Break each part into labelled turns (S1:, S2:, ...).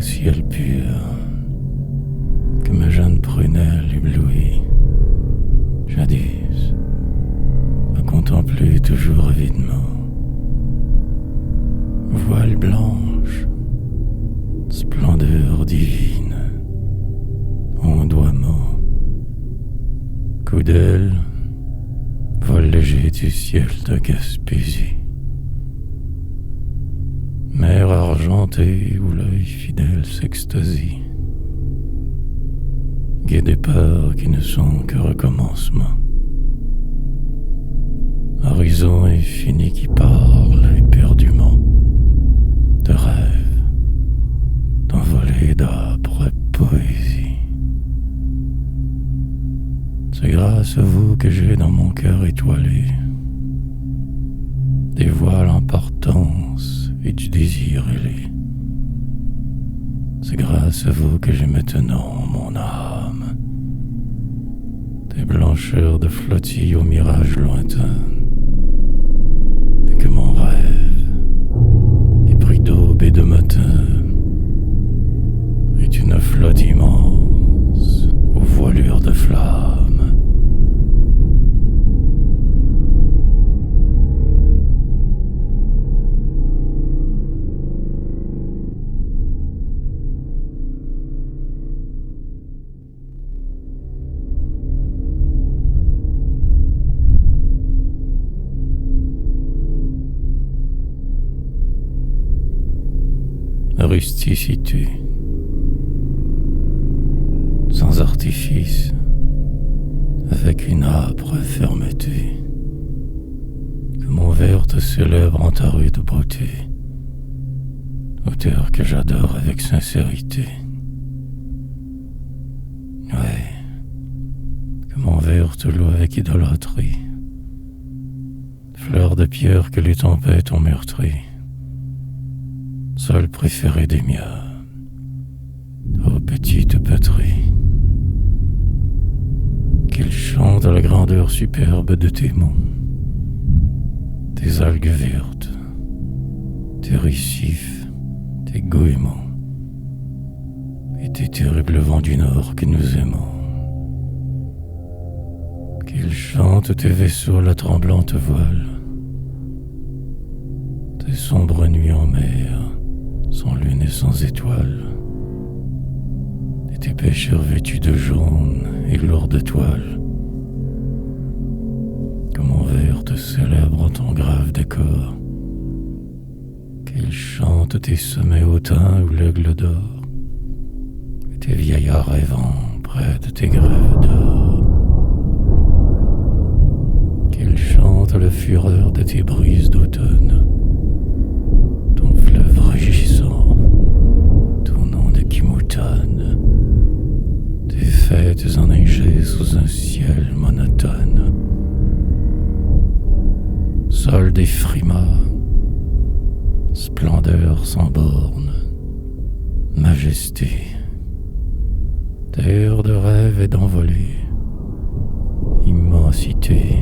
S1: ciel pur, que ma jeune prunelle éblouie, jadis, à contempler toujours avidement. Voile blanche, splendeur divine, ondoiement, coup d'aile, vol léger du ciel de Gaspésie. Mer argentée où l'œil fidèle s'extasie, gai départs qui ne sont que recommencements. Horizon infini qui parle éperdument de rêves, d'envolées d'âpre poésie. C'est grâce à vous que j'ai dans mon cœur étoilé des voiles en partance et du désir ailé. C'est grâce à vous que j'ai maintenant mon âme des blancheurs de flottilles aux mirages lointains, et que mon rêve, épris d'aube et de matin, est une flotte immense aux voilures de flammes. Rusticité, sans artifice, avec une âpre fermeté, que mon vers te célèbre en ta rude beauté, auteur que j'adore avec sincérité. Ouais, que mon vers te loue avec idolâtrie, fleur de pierre que les tempêtes ont meurtrie, sol préféré des miens, ô petite patrie, qu'il chante à la grandeur superbe de tes monts, tes algues vertes, tes récifs, tes goémons, et tes terribles vents du nord que nous aimons. Qu'il chante tes vaisseaux à la tremblante voile, tes sombres nuits en mer, sans lune et sans étoiles, et tes pêcheurs vêtus de jaune et lourds de toile. Que mon vers te célèbre en ton grave décor, qu'il chante tes sommets hautains où l'aigle dort, et tes vieillards rêvant près de tes grèves d'or. Qu'il chante la fureur de tes brises d'automne, ton fleuve rugissant, ton onde qui moutonne, tes fêtes enneigées sous un ciel monotone. Sol des frimas, splendeur sans borne, majesté, terre de rêve et d'envolée, immensité.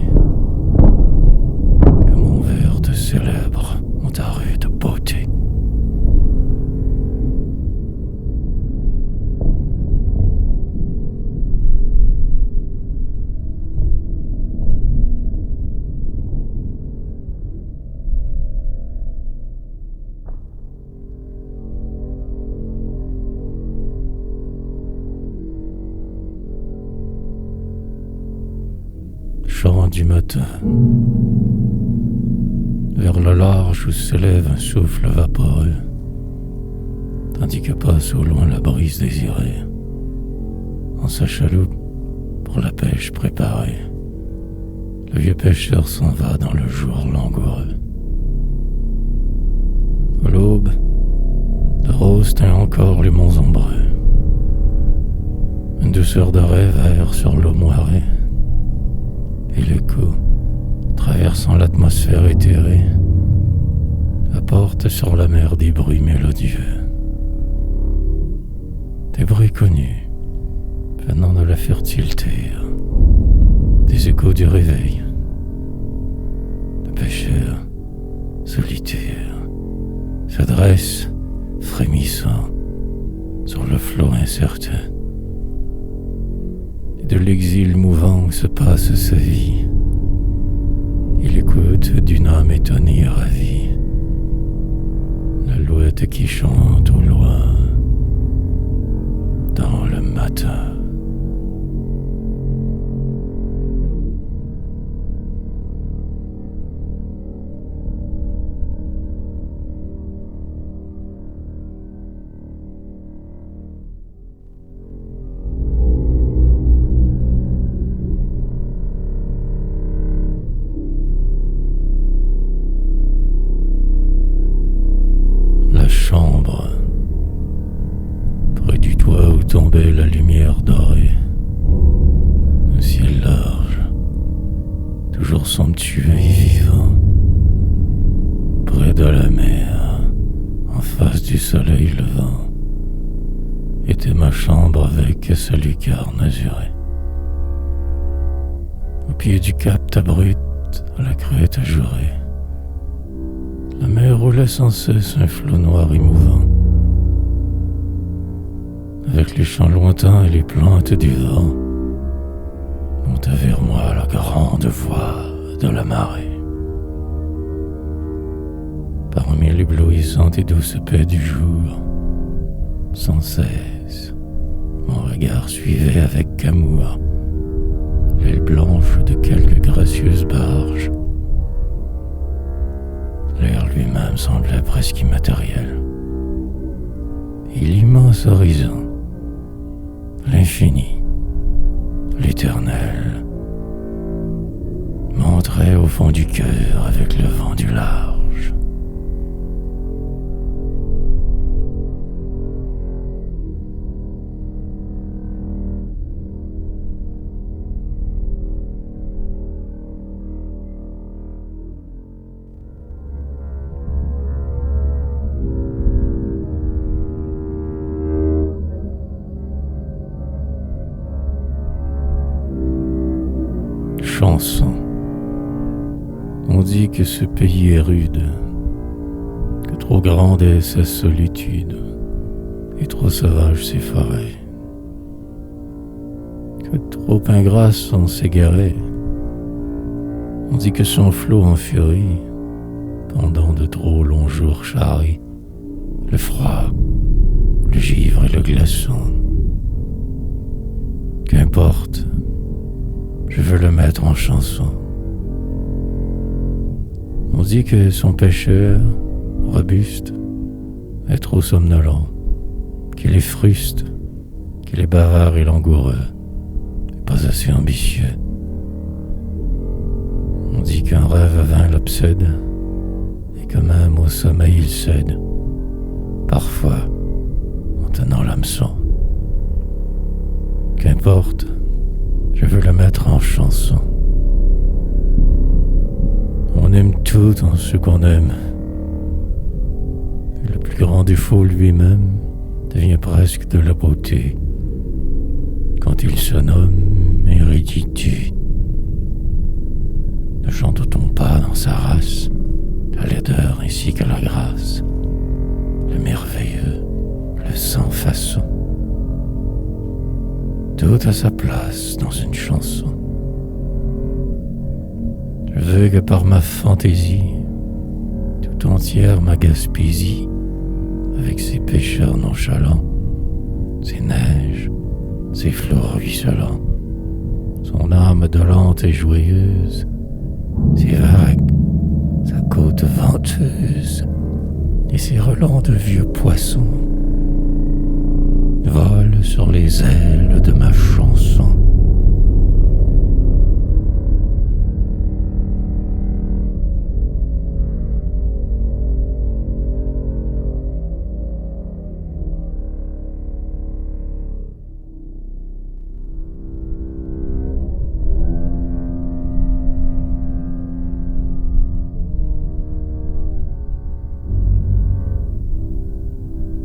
S1: Que mon vers te célèbre en ta rude beauté. Chant du matin, vers le large où s'élève un souffle vaporeux, tandis que passe au loin la brise désirée, en sa chaloupe pour la pêche préparée. Le vieux pêcheur s'en va dans le jour langoureux. À l'aube, de rose teint encore les monts ombreux. Une douceur de rêve erre sur l'eau moirée, et l'écho, traversant l'atmosphère éthérée, apporte sur la mer des bruits mélodieux. Des bruits connus, venant de la fertile terre, des échos du réveil, de pêcheurs solitaires, s'adressent, frémissants, sur le flot incertain. Et de l'exil mouvant se passe sa vie. Il écoute d'une âme étonnée et ravie l'alouette qui chante au loin dans le matin. Chambre, près du toit où tombait la lumière dorée, un ciel large, toujours somptueux et vivant, près de la mer, en face du soleil levant, était ma chambre avec sa lucarne azurée. Au pied du cap Tabrut, à la crête ajourée, la mer roulait sans cesse un flot noir et mouvant, avec les champs lointains et les plantes du vent, montait vers moi la grande voix de la marée. Parmi l'éblouissante et douce paix du jour, sans cesse, mon regard suivait avec amour l'aile blanche de quelques gracieuses barges. L'air lui-même semblait presque immatériel. Et l'immense horizon, l'infini, l'éternel, montrait au fond du cœur avec le vent du large. Chanson. On dit que ce pays est rude, que trop grande est sa solitude, et trop sauvage ses forêts, que trop ingrats sont ses garets. On dit que son flot en furie, pendant de trop longs jours charrie, le froid, le givre et le glaçon. Qu'importe, je veux le mettre en chanson. On dit que son pêcheur, robuste, est trop somnolent, qu'il est fruste, qu'il est bavard et langoureux, et pas assez ambitieux. On dit qu'un rêve vain l'obsède, et que même au sommeil il cède, parfois en tenant l'hameçon. Qu'importe, je veux le mettre en chanson. On aime tout dans ce qu'on aime. Et le plus grand défaut lui-même devient presque de la beauté quand il se nomme hérédité. Ne chante-t-on pas dans sa race la laideur ainsi que la grâce, le merveilleux, le sans façon? Tout à sa place dans une chanson. Je veux que par ma fantaisie, tout entière ma Gaspésie, avec ses pêcheurs nonchalants, ses neiges, ses flots ruisselants, son âme dolente et joyeuse, ses vagues, sa côte venteuse, et ses relents de vieux poissons, volent sur les ailes de ma chanson.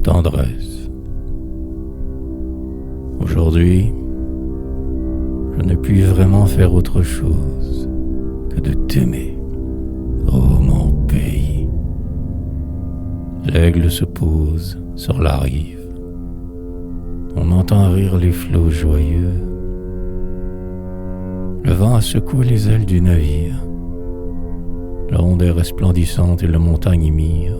S1: Tendresse. Aujourd'hui, je ne puis vraiment faire autre chose que de t'aimer, ô mon pays. L'aigle se pose sur la rive, On entend rire les flots joyeux. Le vent a secoué les ailes du navire. L'onde est resplendissante et la montagne y mire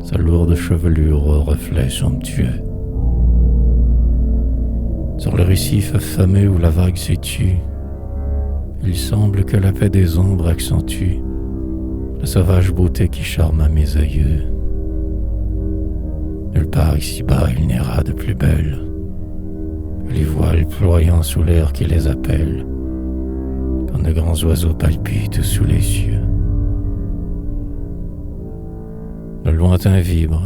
S1: sa lourde chevelure aux reflets somptueux. Sur le récif affamé où la vague s'étue, il semble que la paix des ombres accentue la sauvage beauté qui charma mes aïeux. Nulle part ici-bas il n'ira de plus belle que les voiles ployant sous l'air qui les appelle, quand de grands oiseaux palpitent sous les cieux. Le lointain vibre,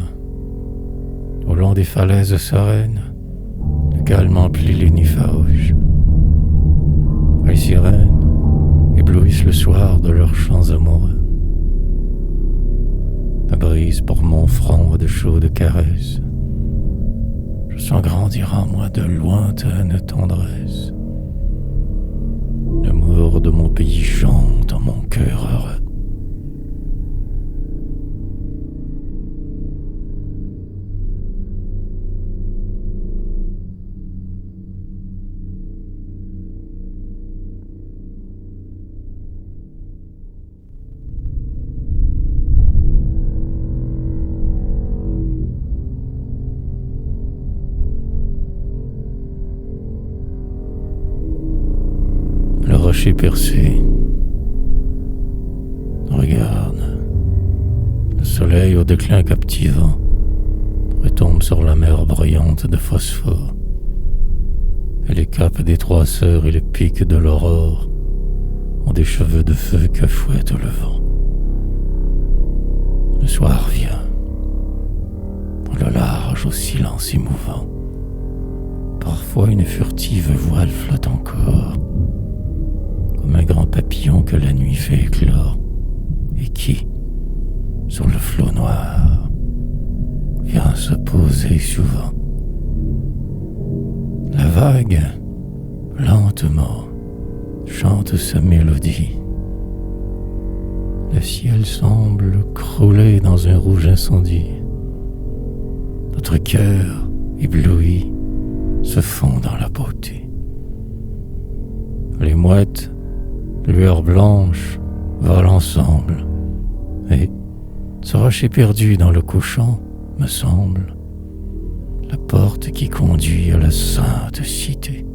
S1: au long des falaises sereines, le calme emplit les nids farouches. Les sirènes éblouissent le soir de leurs chants amoureux. La brise pour mon front de chaudes caresses. Je sens grandir en moi de lointaines tendresses. L'amour de mon pays chante en mon cœur heureux. Le rocher percé. Regarde, le soleil au déclin captivant retombe sur la mer brillante de phosphore. Et les capes des trois sœurs et les pics de l'aurore ont des cheveux de feu que fouette le vent. Le soir vient, dans le large au silence émouvant. Parfois une furtive voile flotte encore, comme un grand papillon que la nuit fait éclore, et qui, sur le flot noir, vient se poser souvent. La vague, lentement, chante sa mélodie. Le ciel semble crouler dans un rouge incendie. Notre cœur, ébloui, se fond dans la beauté. Les mouettes, lueurs blanches, volent ensemble. Et ce rocher perdu dans le couchant, me semble, la porte qui conduit à la sainte cité.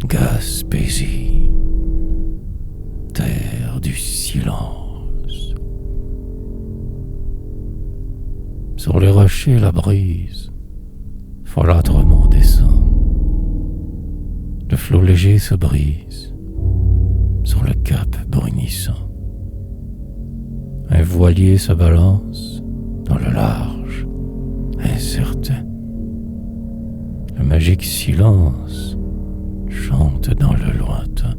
S1: Gaspésie, terre du silence. Sur les rochers, la brise folâtrement descend. Le flot léger se brise sur le cap brunissant. Un voilier se balance dans le large, incertain. Le magique silence chante dans le lointain.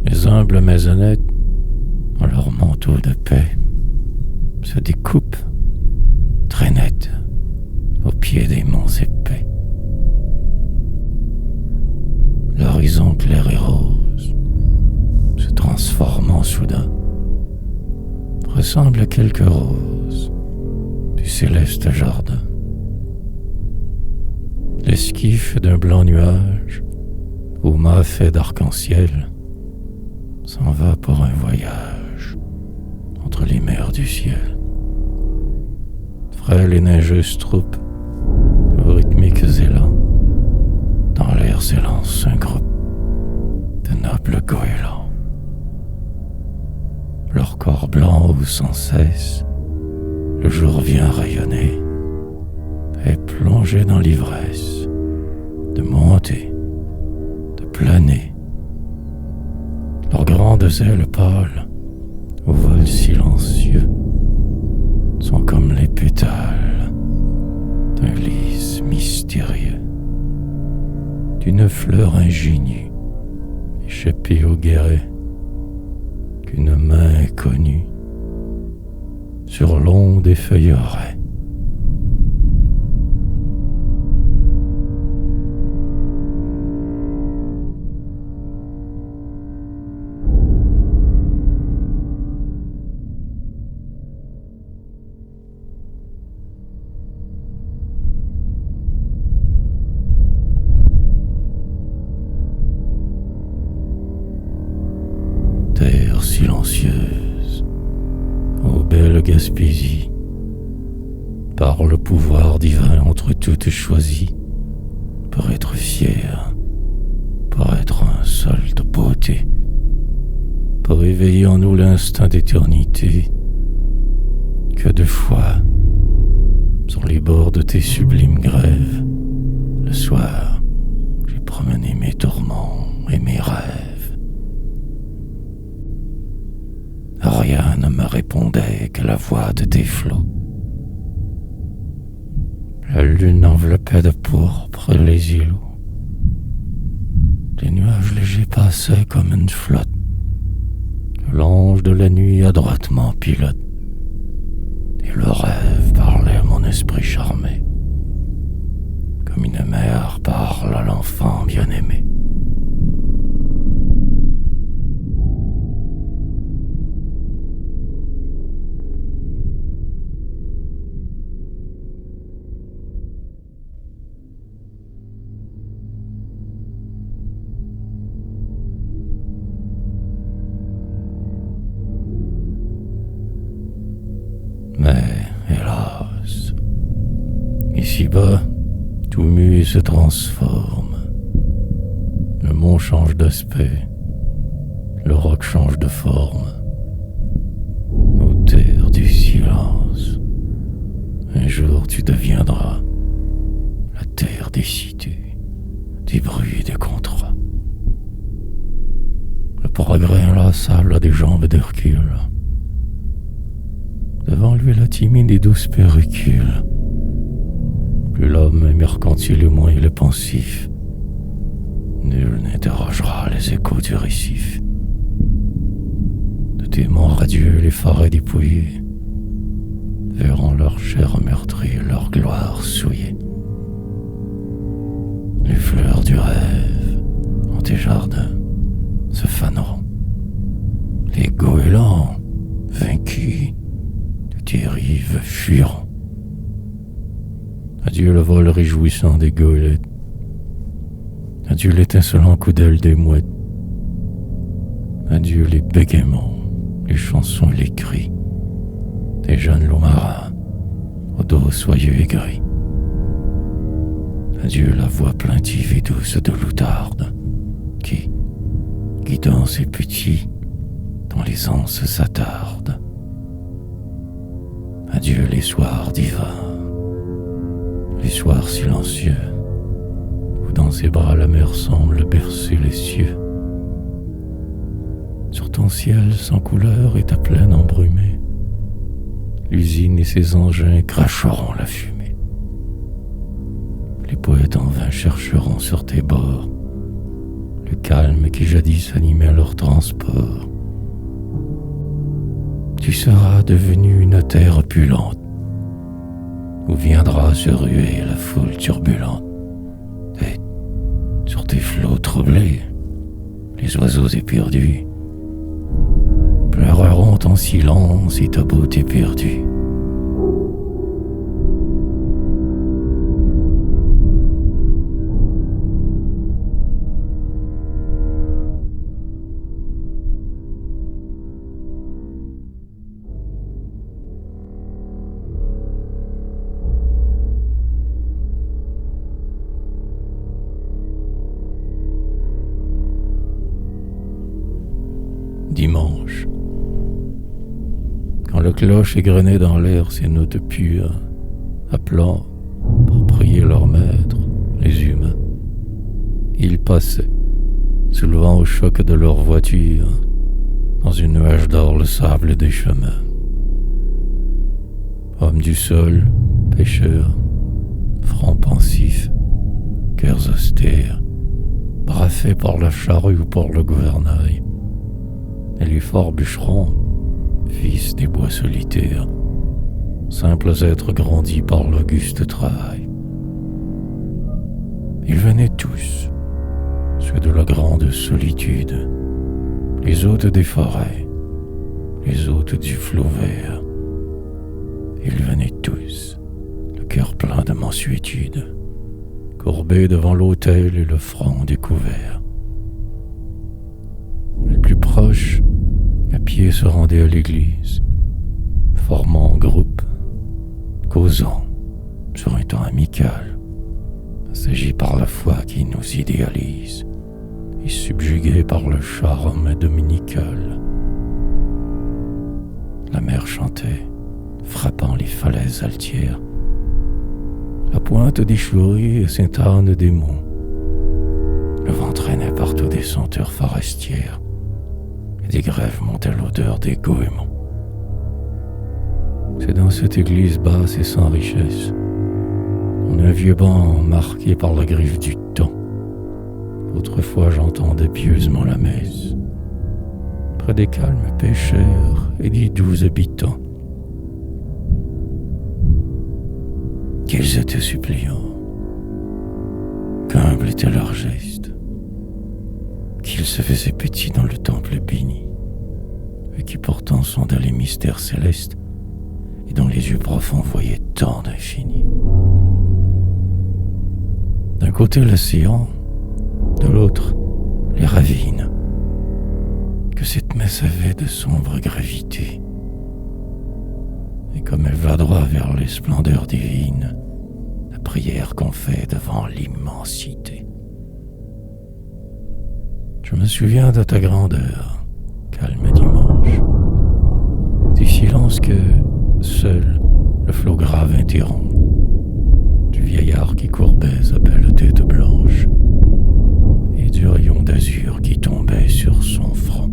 S1: Les humbles maisonnettes, en leur manteau de paix, se découpent très nettes au pied des monts épais. L'horizon clair et rose, se transformant soudain, ressemble à quelques roses du céleste jardin. L'esquif d'un blanc nuage, aux mâts faits d'arc-en-ciel, s'en va pour un voyage entre les mers du ciel. Frêles et neigeuses troupes, aux rythmiques élans, dans l'air s'élance un groupe de nobles goélands. Leur corps blanc où sans cesse le jour vient rayonner, et plonger dans l'ivresse de monter, de planer. Leurs grandes ailes pâles, au vol silencieux, sont comme les pétales d'un lys mystérieux, d'une fleur ingénue échappée au guéret qu'une main inconnue sur l'onde effeuillerait. Terre silencieuse, ô belle Gaspésie, par le pouvoir divin entre toutes choisies, pour être fier, pour être un sol de beauté, pour éveiller en nous l'instinct d'éternité, que de fois, sur les bords de tes sublimes grèves, le soir, j'ai promené mes tourments et mes rêves. Rien ne me répondait que la voix de tes flots. La lune enveloppait de pourpre les îlots. Des nuages légers passaient comme une flotte, que l'ange de la nuit adroitement pilote. Et le rêve parlait à mon esprit charmé, comme une mère parle à l'enfant bien-aimé. Mais, hélas, ici-bas, tout mue se transforme. Le mont change d'aspect, le roc change de forme. Ô terre du silence, un jour tu deviendras la terre des cités, des bruits et des contrats. Le progrès inlassable a des jambes d'Hercule. Devant lui la timide et douce perrucule. Plus l'homme est mercantile et moins il est pensif. Nul n'interrogera les échos du récif. De tes monts radieux les forêts dépouillées verront leur chair meurtrie et leur gloire souillée. Les fleurs du rêve en tes jardins se faneront. Les goélands vaincus tes rives fuiront. Adieu le vol réjouissant des goélettes. Adieu l'étincelant coup d'aile des mouettes. Adieu les bégaiements, les chansons et les cris des jeunes loups marins au dos soyeux et gris. Adieu la voix plaintive et douce de l'outarde qui, guidant ses petits, dans les anses s'attarde. Adieu les soirs divins, les soirs silencieux, où dans ses bras la mer semble bercer les cieux. Sur ton ciel sans couleur et ta plaine embrumée, l'usine et ses engins cracheront la fumée. Les poètes en vain chercheront sur tes bords le calme qui jadis animait leur transport. Tu seras devenu une terre opulente, où viendra se ruer la foule turbulente. Et sur tes flots troublés, les oiseaux éperdus pleureront en silence et ta beauté perdue. Dimanche, quand le cloche égrenait dans l'air ses notes pures, appelant pour prier leur maître, les humains, ils passaient, soulevant au choc de leur voiture, dans une nuage d'or le sable des chemins. Hommes du sol, pêcheurs, francs pensifs, cœurs austères, bras faits pour la charrue ou pour le gouvernail, et les forts bûcherons, fils des bois solitaires, simples êtres grandis par l'auguste travail. Ils venaient tous, ceux de la grande solitude, les hôtes des forêts, les hôtes du flot vert. Ils venaient tous, le cœur plein de mansuétude, courbés devant l'autel et le front découvert. Les plus proches, à pied, se rendaient à l'église, formant groupe, causant sur un ton amical, assagis par la foi qui nous idéalise et subjugués par le charme dominical. La mer chantait, frappant les falaises altières. La pointe des chouris et Sainte-Anne des monts. Le vent traînait partout des senteurs forestières, et des grèves montaient l'odeur des goémons. C'est dans cette église basse et sans richesse, en un vieux banc marqué par la griffe du temps, autrefois j'entendais pieusement la messe, près des calmes pêcheurs et des doux habitants. Qu'ils étaient suppliants, qu'humble était leur geste, qu'ils se faisaient petits dans le temple béni, et qui pourtant sondaient les mystères célestes, et dont les yeux profonds voyaient tant d'infini. D'un côté l'océan, de l'autre les ravines, que cette messe avait de sombre gravité. Et comme elle va droit vers les splendeurs divines, la prière qu'on fait devant l'immensité. Je me souviens de ta grandeur, calme dimanche, du silence que seul le flot grave interrompt, du vieillard qui courbait sa belle tête blanche, et du rayon d'azur qui tombait sur son front.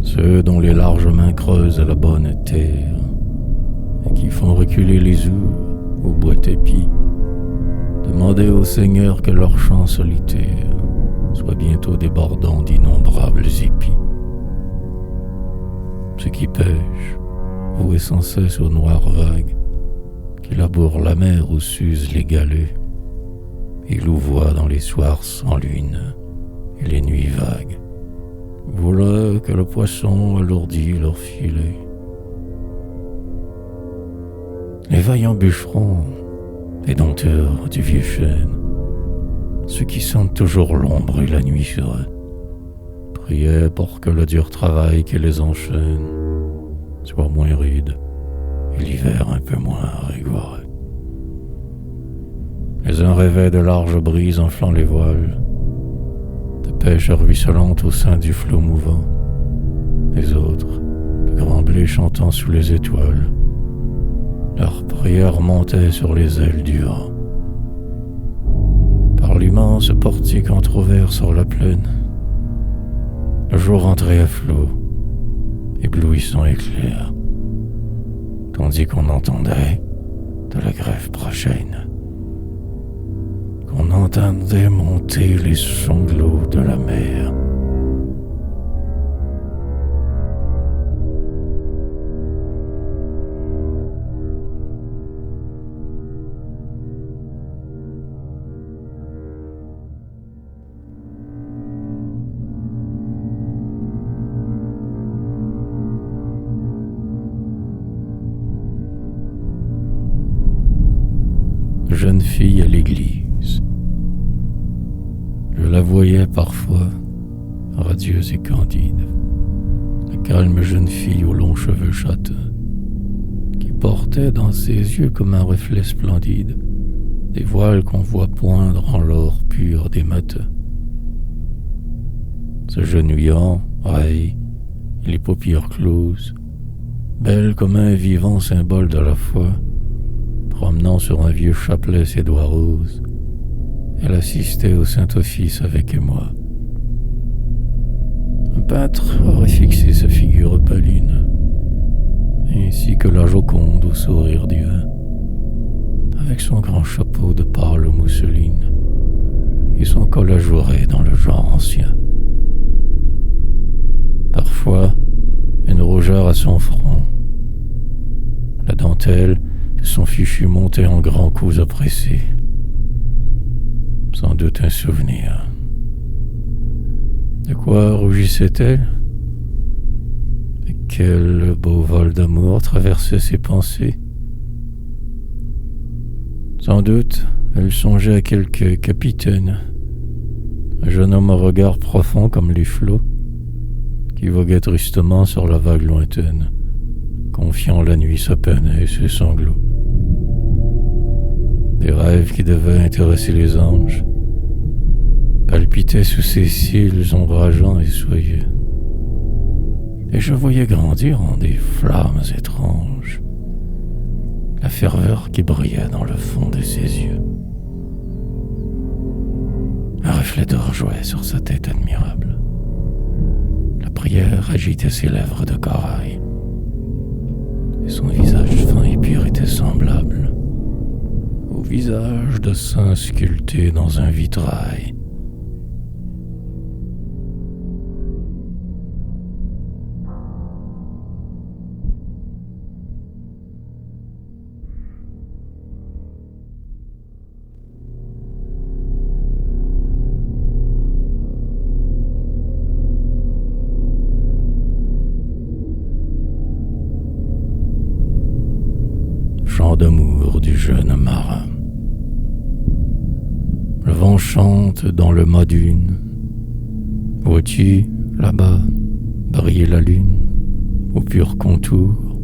S1: Ceux dont les larges mains creusent la bonne terre et qui font reculer les ours au bois tapis, demandaient au Seigneur que leur chant solitaire soit bientôt débordant d'innombrables épis. Ceux qui pêchent, voués sans cesse aux noires vagues, qui labourent la mer où s'usent les galets, et louvoient dans les soirs sans lune et les nuits vagues. Voilà que le poisson alourdit leur filet. Les vaillants bûcherons, les dompteurs du vieux chêne, ceux qui sentent toujours l'ombre et la nuit sur eux, priaient pour que le dur travail qui les enchaîne soit moins rude et l'hiver un peu moins rigoureux. Les uns rêvaient de larges brises enflant les voiles, de pêche ruisselante au sein du flot mouvant, les autres, de grands blés chantant sous les étoiles. Leur prière montait sur les ailes du vent. Par l'immense portique entrouvert sur la plaine, le jour entrait à flot, éblouissant et clair, tandis qu'on entendait, de la grève prochaine, qu'on entendait monter les sanglots de la mer. Jeune fille à l'église. Je la voyais parfois, radieuse et candide, la calme jeune fille aux longs cheveux châtains, qui portait dans ses yeux comme un reflet splendide des voiles qu'on voit poindre en l'or pur des matins. Se genouillant, raie, les paupières closes, belle comme un vivant symbole de la foi, promenant sur un vieux chapelet ses doigts roses, elle assistait au Saint-Office avec moi. Un peintre aurait fixé sa figure opaline, ainsi que la Joconde au sourire divin, avec son grand chapeau de pâle mousseline et son col ajouré dans le genre ancien. Parfois, une rougeur à son front. La dentelle de son fichu montait en grands coups oppressés. Sans doute un souvenir. De quoi rougissait-elle? Et quel beau vol d'amour traversait ses pensées? Sans doute, elle songeait à quelque capitaine, un jeune homme au regard profond comme les flots, qui voguait tristement sur la vague lointaine, confiant la nuit sa peine et ses sanglots. Des rêves qui devaient intéresser les anges palpitaient sous ses cils ombrageants et soyeux, et je voyais grandir en des flammes étranges la ferveur qui brillait dans le fond de ses yeux. Un reflet d'or jouait sur sa tête admirable. La prière agitait ses lèvres de corail, et son visage fin et pur était semblable au visage de saint sculpté dans un vitrail. Chant d'amour du jeune marin. Le vent chante dans le mât d'une. Vois-tu, là-bas, briller la lune, au pur contour?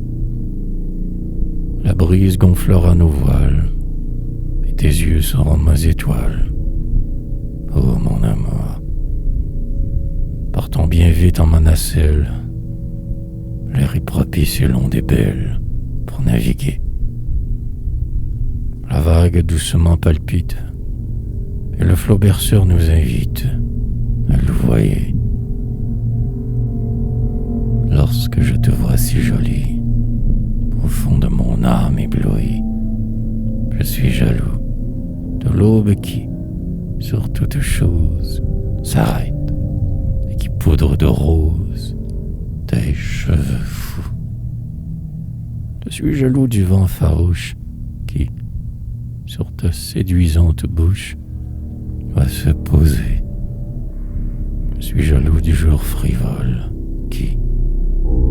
S1: La brise gonflera nos voiles, et tes yeux seront mes étoiles. Oh mon amour, partons bien vite en ma nacelle. L'air est propice et l'onde est belle pour naviguer. La vague doucement palpite, et le flot berceur nous invite à louvoyer. Lorsque je te vois si jolie, au fond de mon âme éblouie, je suis jaloux de l'aube qui, sur toute chose, s'arrête et qui poudre de rose tes cheveux fous. Je suis jaloux du vent farouche qui, sur ta séduisante bouche, va se poser. Je suis jaloux du jour frivole qui,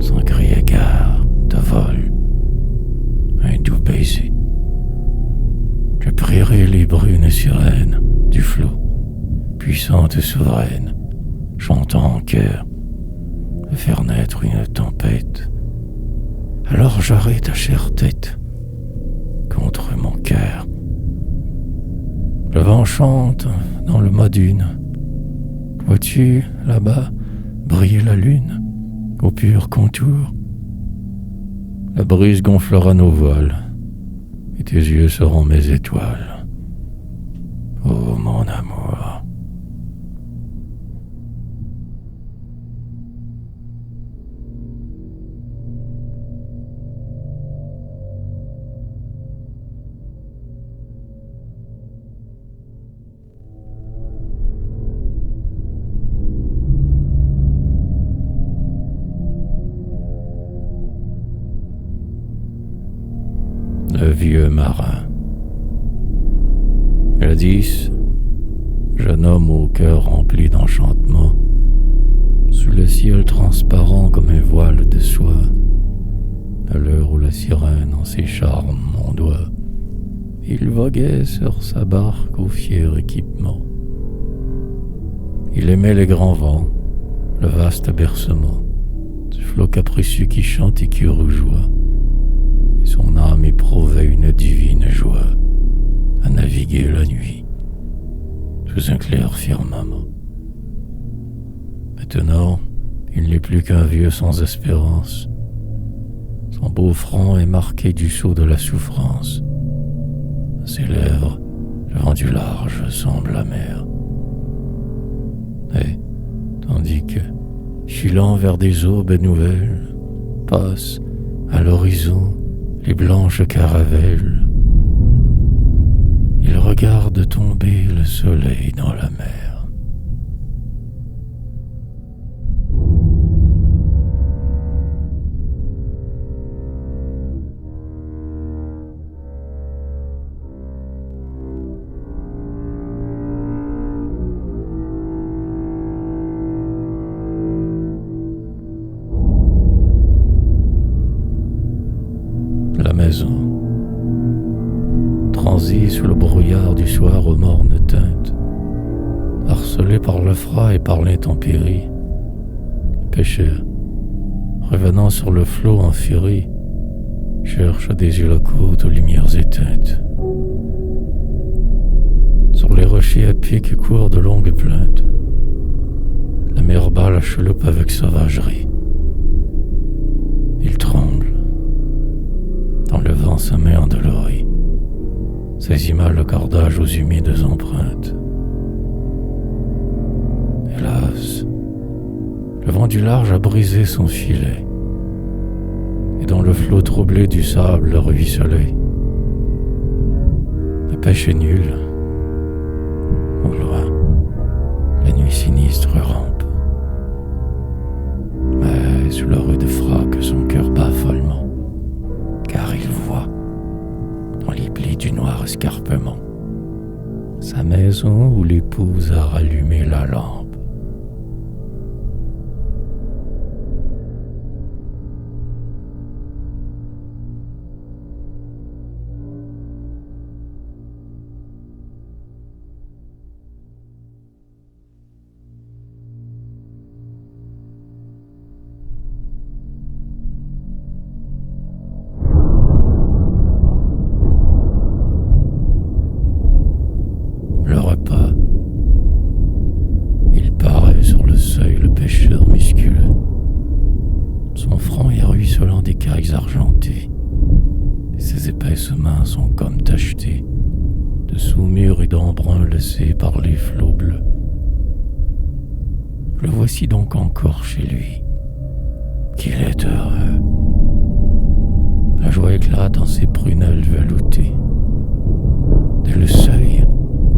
S1: sans crier gare, te vole un doux baiser. Je prierai les brunes sirènes du flot, puissantes souveraines, chantant en chœur, de faire naître une tempête. Alors j'aurai ta chère tête contre mon cœur. Le vent chante dans le mât d'une. Vois-tu, là-bas, briller la lune, au pur contour? La brise gonflera nos voiles, et tes yeux seront mes étoiles. Oh mon amour. Le vieux marin. Jadis, jeune homme au cœur rempli d'enchantement, sous le ciel transparent comme un voile de soie, à l'heure où la sirène en ses charmes ondoie, il voguait sur sa barque au fier équipement. Il aimait les grands vents, le vaste bercement du flot capricieux qui chante et qui rougeoie, et son âme éprouvait une divine joie à naviguer la nuit sous un clair firmament. Maintenant, il n'est plus qu'un vieux sans espérance. Son beau front est marqué du sceau de la souffrance, À ses lèvres, le vent du large semble amer. Et, tandis que, filant vers des aubes nouvelles, passent à l'horizon les blanches caravelles, il regarde tomber le soleil dans la mer. La maison, transie sous le brouillard du soir aux mornes teintes, harcelé par le froid et par l'intempérie, le pêcheur, revenant sur le flot en furie, cherche des îles côtes aux lumières éteintes. Sur les rochers à pic courent de longues plaintes. La mer bat la chaloupe avec sauvagerie. Il tremble. Dans le vent sa main endolorie saisit mal le cordage aux humides empreintes. Hélas, le vent du large a brisé son filet, et dans le flot troublé du sable ruisselait. La pêche est nulle. Au loin, la nuit sinistre rampe. Mais sous la rude frappe, son cœur bat follement, car il voit, dans les plis du noir escarpement, sa maison où l'épouse a rallumé la lampe. Le repas. Il paraît sur le seuil le pêcheur musculeux. Son front est ruisselant d'écailles argentées, et ses épaisses mains sont comme tachetées de sous-murs et d'embruns laissés par les flots bleus. Le voici donc encore chez lui, qu'il est heureux. La joie éclate en ses prunelles veloutées. Dès le seuil,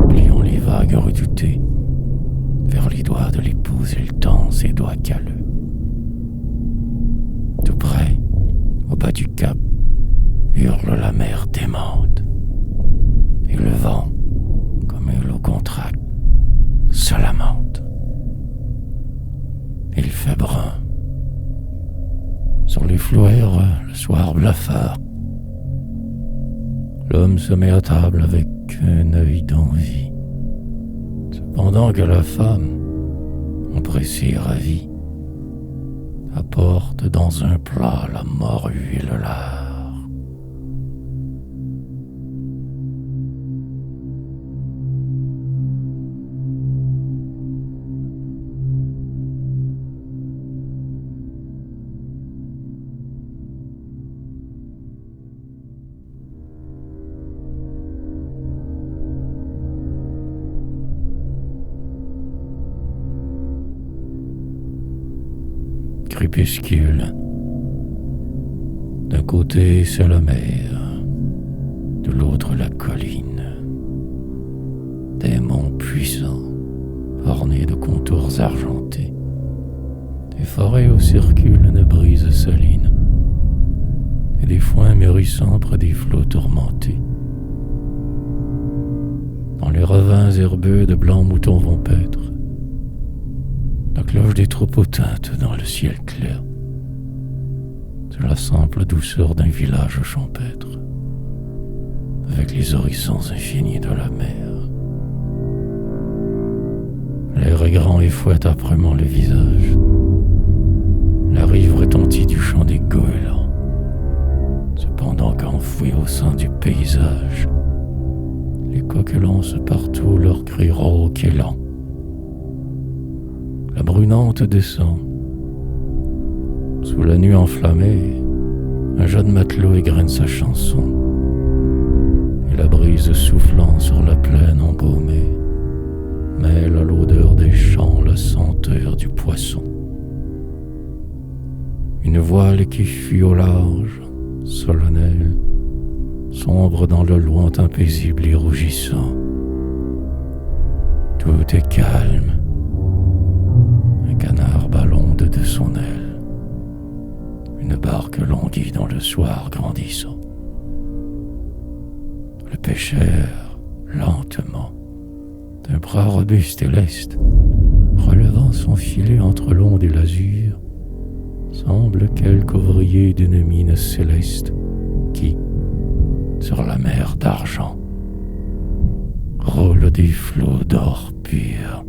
S1: oubliant les vagues redoutées, vers les doigts de l'épouse il tend ses doigts calleux. Tout près, au bas du cap, hurle la mer démente, et le vent, comme une eau contracte, se lamente. Il fait brun. Sur les flots aéreux, le soir blafard, l'homme se met à table avec un œil d'envie, cependant que la femme, empressée et ravie, apporte dans un plat la morue et le lard. Crépuscule. D'un côté c'est la mer, de l'autre la colline. Des monts puissants, ornés de contours argentés. Des forêts où circulent une brise saline, et des foins mûrissants près des flots tourmentés. Dans les ravins herbeux de blancs moutons vont paître. La cloche des troupeaux teinte dans le ciel clair. C'est la simple douceur d'un village champêtre, avec les horizons infinis de la mer. L'air est grand et fouette âprement le visage. La rive retentit du chant des goélands. Cependant qu'enfouis au sein du paysage, les coqs lancent partout leurs cris rauques et lents. La brunante descend. Sous la nuit enflammée, un jeune matelot égrène sa chanson. Et la brise brise soufflant sur la plaine embaumée mêle à l'odeur des champs la senteur du poisson. Une voile qui fuit au large, solennelle, sombre dans le lointain paisible et rougissant. Tout est calme. Un canard ballonde de son aile. Une barque languit dans le soir grandissant. Le pêcheur, lentement, d'un bras robuste et leste, relevant son filet entre l'onde et l'azur, semble quelque ouvrier d'une mine céleste qui, sur la mer d'argent, roule des flots d'or pur.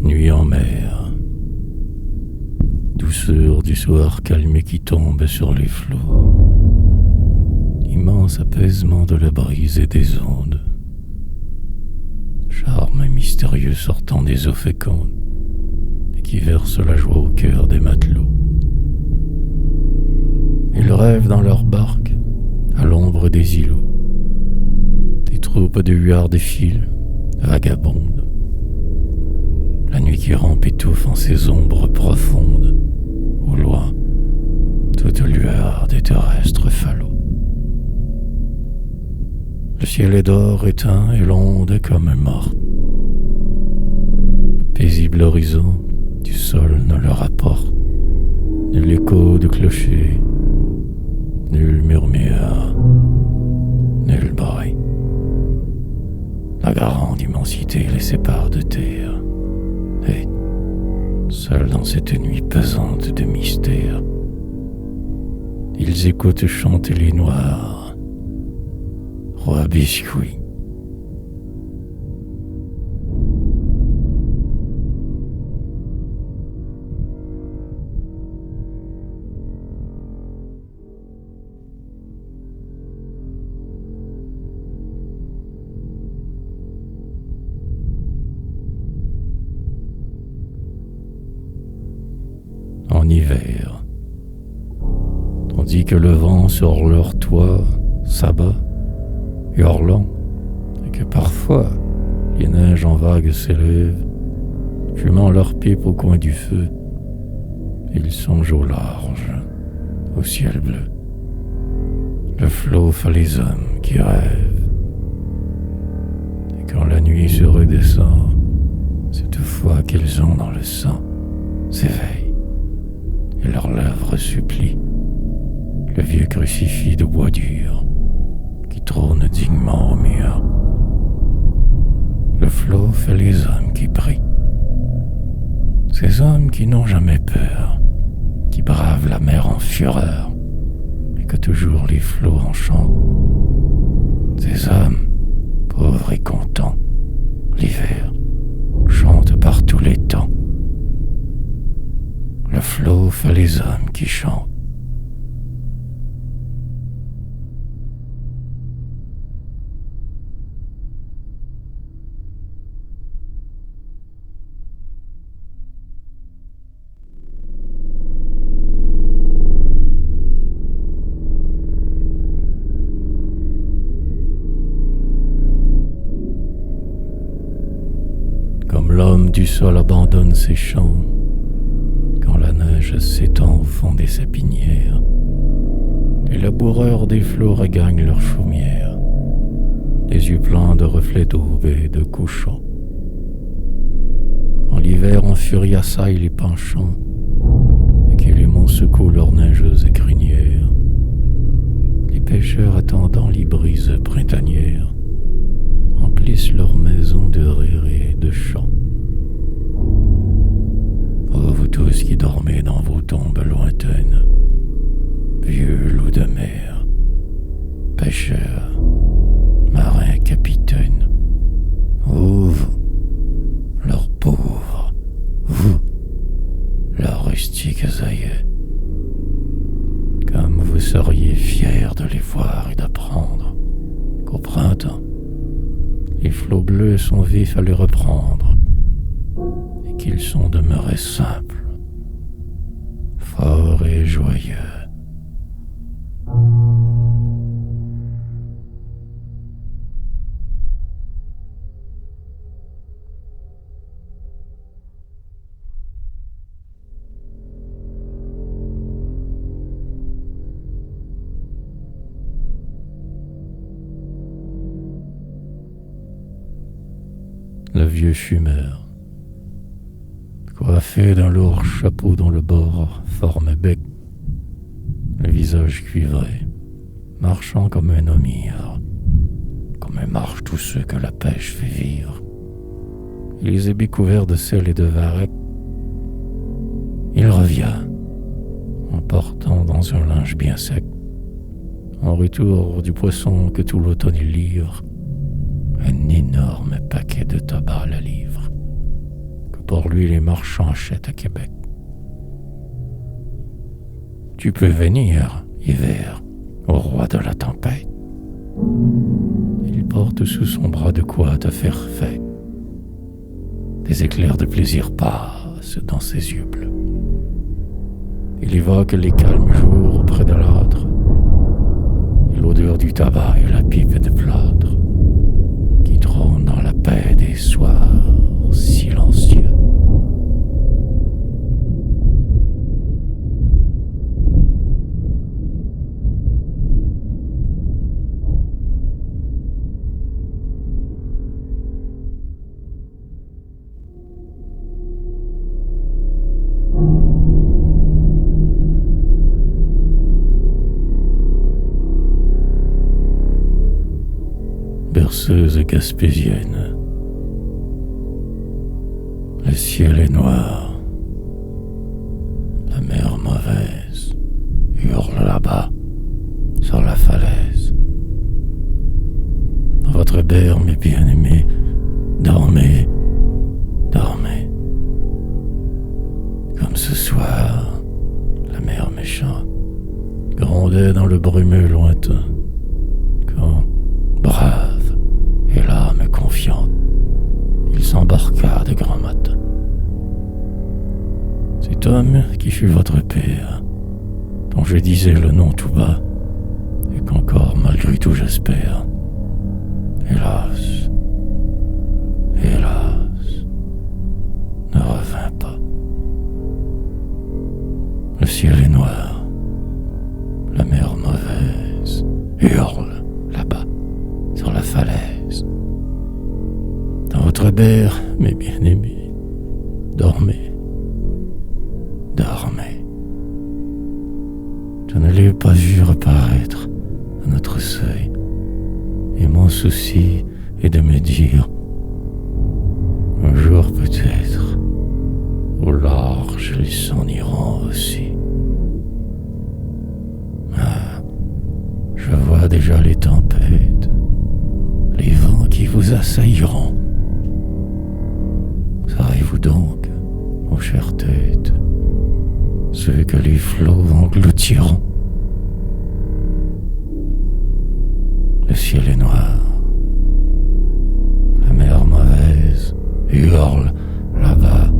S1: Nuit en mer, douceur du soir calme qui tombe sur les flots, immense apaisement de la brise et des ondes, charme mystérieux sortant des eaux fécondes et qui verse la joie au cœur des matelots. Ils rêvent dans leurs barques à l'ombre des îlots, des troupes de huards défilent, vagabondes. La nuit qui rampe étouffe en ses ombres profondes. Au loin, toute lueur des terrestres falots. Le ciel est d'or éteint et l'onde comme morte. Le paisible horizon du sol ne leur apporte nul écho de clocher, nul murmure, nul bruit. La grande immensité les sépare de terre. Et, seuls dans cette nuit pesante de mystère, ils écoutent chanter les noirs, roi biscuit. En hiver, tandis que le vent sur leur toit s'abat, hurlant, et que parfois les neiges en vagues s'élèvent, fumant leurs pipes au coin du feu, ils songent au large, au ciel bleu. Le flot fait les hommes qui rêvent, et quand la nuit se redescend, cette foi qu'ils ont dans le sang s'éveille. Et leurs lèvres supplient le vieux crucifix de bois dur qui trône dignement au mur. Le flot fait les hommes qui prient, ces hommes qui n'ont jamais peur, qui bravent la mer en fureur et que toujours les flots enchantent. Ces hommes, pauvres et contents, l'hiver, chantent par tous les temps. Le flot fait les hommes qui chantent. Comme l'homme du sol abandonne ses champs, quand la neige s'étend au fond des sapinières, les laboureurs des flots regagnent leurs chaumières, les yeux pleins de reflets d'aube et de couchants. Quand l'hiver en furie assaille les penchants, et que les monts secouent leurs neigeuses crinières, les pêcheurs attendant les brises printanières emplissent leurs maisons de rire et de chants. Oh, vous tous qui dormez dans vos tombes lointaines, vieux loups de mer, pêcheurs, marins, capitaines, oh vous, leurs pauvres, vous, quelques œillets, comme vous seriez fiers de les voir et d'apprendre qu'au printemps, les flots bleus sont vifs à les reprendre, et qu'ils sont demeurés simples, forts et joyeux. Le vieux fumeur, coiffé d'un lourd chapeau dont le bord formait bec, le visage cuivré, marchant comme un homme ivre, comme marchent tous ceux que la pêche fait vivre, et les ébats couverts de sel et de varech, il revient, en portant dans un linge bien sec, en retour du poisson que tout l'automne il livre, un énorme paquet de tabac à la livre, que pour lui les marchands achètent à Québec. Tu peux venir, hiver, au roi de la tempête. Il porte sous son bras de quoi te faire fête. Des éclairs de plaisir passent dans ses yeux bleus. Il évoque les calmes jours auprès de l'âtre, et l'odeur du tabac et la pipe de plâtre qui trône dans la paix des soirs silencieux. Berceuse gaspésienne, le ciel est noir, la mer mauvaise hurle là-bas sur la falaise. Dans votre berre, mes bien-aimés, dormez, dormez. Comme ce soir, la mer méchante grondait dans le brumeux lointain, quand, brave et l'âme confiante, il s'embarqua de grand matin. Cet homme qui fut votre père, dont je disais le nom tout bas, et qu'encore malgré tout j'espère, hélas, hélas, ne revint pas. Le ciel est noir, la mer mauvaise hurle là-bas sur la falaise. Dans votre berre, mes bien-aimés, dormez, dormez. Je ne l'ai pas vu reparaître à notre seuil, et mon souci est de me dire, un jour peut-être, au large ils s'en iront aussi. Ah, je vois déjà les tempêtes, les vents qui vous assailleront. Serez-vous donc, ô chères têtes, ceux que les flots engloutiront? Le ciel est noir, la mer mauvaise hurle là-bas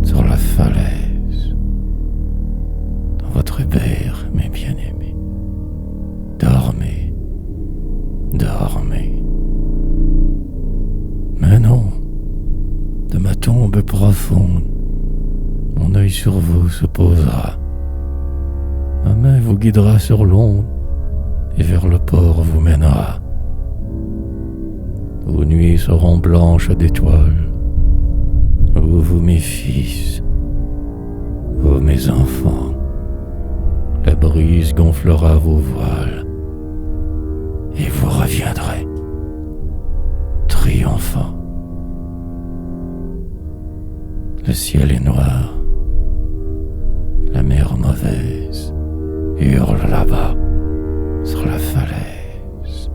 S1: sur la falaise. Dans votre berre, mes bien-aimés, dormez, dormez. Mais non, de ma tombe profonde, mon œil sur vous se posera. Ma main vous guidera sur l'onde et vers le port vous mènera. Vos nuits seront blanches d'étoiles. Vous, mes fils, vous, mes enfants, la brise gonflera vos voiles et vous reviendrez, triomphant. Le ciel est noir, la mer mauvaise hurle là-bas sur la falaise.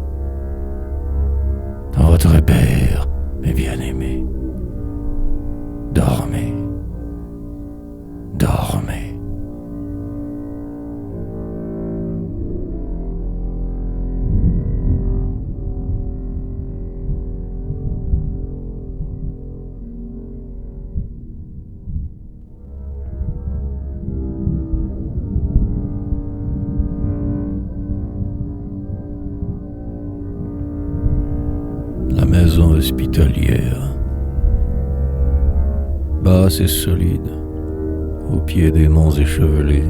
S1: Dans votre berre, mes bien-aimés, dormez, dormez. hospitalière. Basse et solide, au pied des monts échevelés,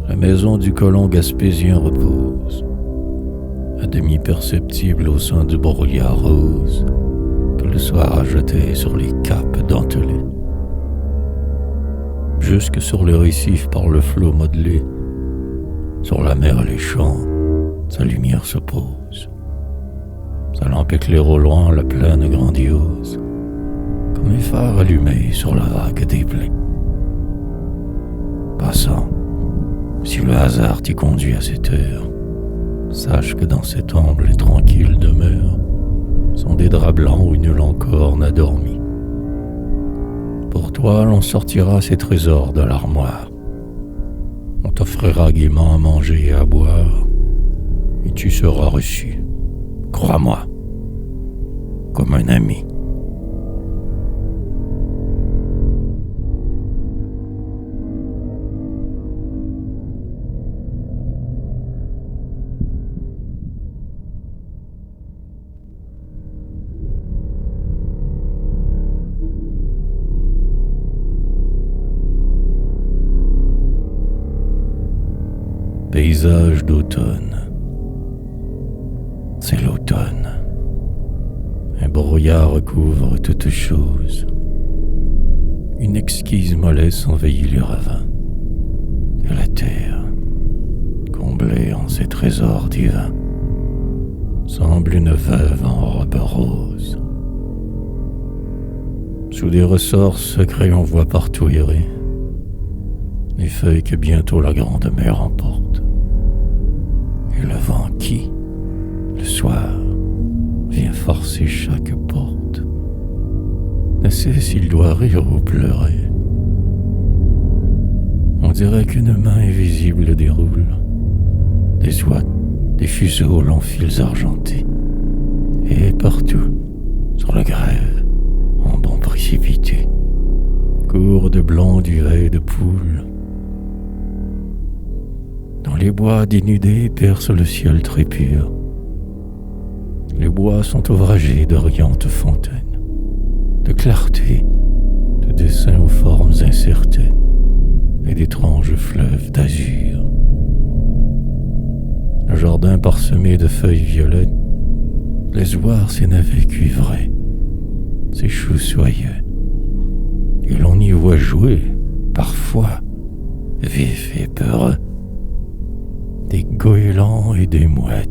S1: la maison du colon gaspésien repose, à demi perceptible au sein du brouillard rose que le soir a jeté sur les capes dentelées. Jusque sur les récifs par le flot modelé, sur la mer et les champs, sa lumière se pose. Sa lampe éclaire au loin la plaine grandiose, comme un phare allumé sur la vague des blés. Passant, si le hasard t'y conduit à cette heure, sache que dans cette humble et tranquille demeure sont des draps blancs où nul encore n'a dormi. Pour toi, l'on sortira ces trésors de l'armoire. On t'offrira gaiement à manger et à boire, et tu seras reçu, crois-moi, comme un ami. Paysage d'automne. C'est l'automne. Un brouillard recouvre toute chose. Une exquise mollesse envahit les ravins. Et la terre, comblée en ses trésors divins, semble une veuve en robe rose. Sous des ressorts secrets on voit partout errer les feuilles que bientôt la grande mer emporte. Et le vent qui, le soir, vient forcer chaque porte, ne sait s'il doit rire ou pleurer. On dirait qu'une main invisible déroule des ouates, des fuseaux aux longs fils argentés, et partout, sur le grève, en bond précipité, court de blancs duvets et de poules. Dans les bois dénudés perce le ciel très pur. Les bois sont ouvragés de riantes fontaines, de clarté, de dessins aux formes incertaines, et d'étranges fleuves d'azur. Le jardin parsemé de feuilles violettes laisse voir ses navets cuivrés, ses choux soyeux, et l'on y voit jouer, parfois, vifs et peureux, des goélands et des mouettes.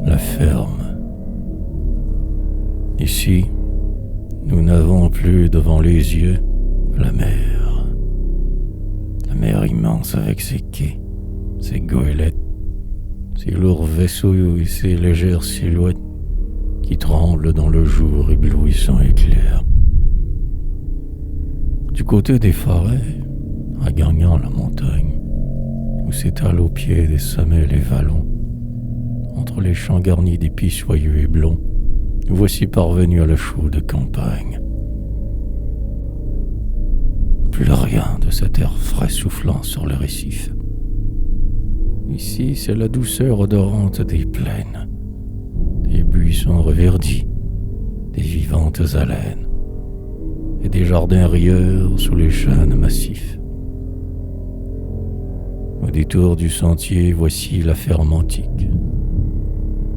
S1: La ferme. Ici, nous n'avons plus devant les yeux la mer. La mer immense avec ses quais, ses goélettes, ses lourds vaisseaux et ses légères silhouettes qui tremblent dans le jour éblouissant et clair. Du côté des forêts, regagnant la montagne, où s'étalent au pied des sommets les vallons, entre les champs garnis d'épis soyeux et blonds, nous voici parvenus à la chaude campagne. Plus rien de cet air frais soufflant sur le récif. Ici, c'est la douceur odorante des plaines, des buissons reverdis, des vivantes haleines, et des jardins rieurs sous les chênes massifs. Au détour du sentier, voici la ferme antique.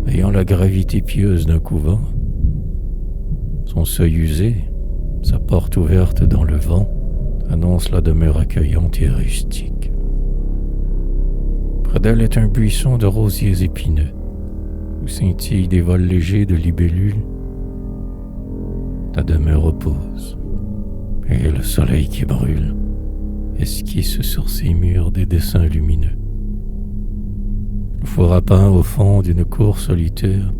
S1: Ayant la gravité pieuse d'un couvent, son seuil usé, sa porte ouverte dans le vent, annonce la demeure accueillante et rustique. Près d'elle est un buisson de rosiers épineux, où scintillent des vols légers de libellules. La demeure repose, et le soleil qui brûle esquisse sur ses murs des dessins lumineux. Le four à pain au fond d'une cour solitaire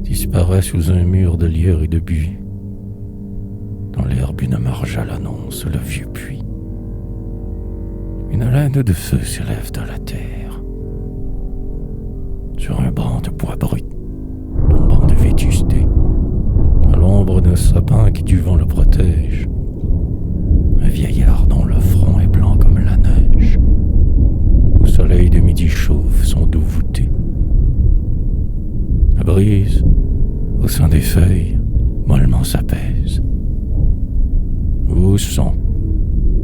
S1: disparaît sous un mur de lierre et de buis. Dans l'herbe, une marjale annonce le vieux puits. Une haleine de feu s'élève de la terre. Sur un banc de bois brut, tombant de vétusté, à l'ombre d'un sapin qui du vent le protège, un vieillard dont le front est blanc comme la neige, au soleil de midi chauve son dos voûté. La brise, au sein des feuilles, mollement s'apaise. Où sont,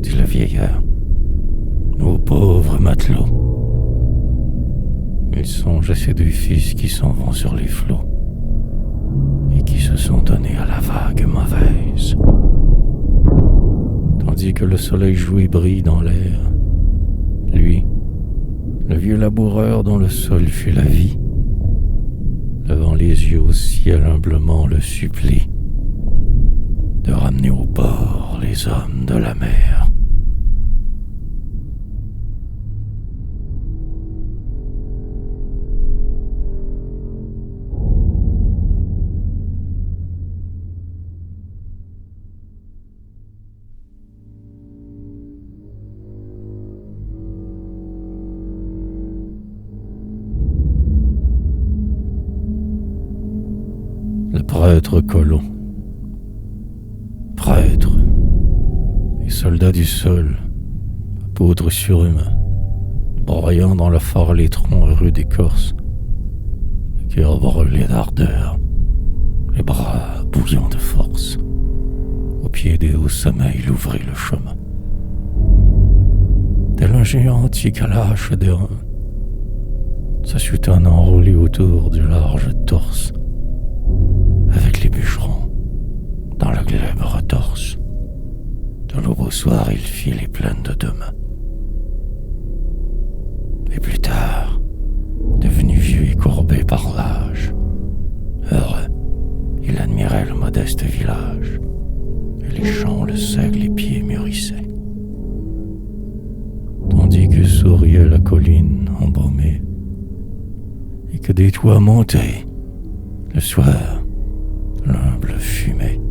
S1: dit le vieillard, nos pauvres matelots? Il songe à ses deux fils qui s'en vont sur les flots et qui se sont donnés à la vague mauvaise. Tandis que le soleil joue et brille dans l'air, lui, le vieux laboureur dont le sol fut la vie, levant les yeux au ciel humblement le supplie de ramener au port les hommes de la mer. Le prêtre colon, prêtre et soldat du sol, apôtre surhumain, broyant dans la phare les troncs heureux des Corses, le cœur brûlé d'ardeur, les bras bouillants de force, au pied des hauts sommeils il ouvrit le chemin. Tel un géant antique à la hache d'airain, sa soutane enroulée autour du large torse, avec les bûcherons dans la glèbe retorse. De l'aube au soir, il fit les plaines de demain. Et plus tard, devenu vieux et courbé par l'âge, heureux, il admirait le modeste village, et les champs, le seigle, les pieds mûrissaient. Tandis que souriait la colline embaumée, et que des toits montaient, le soir, l'humble fumée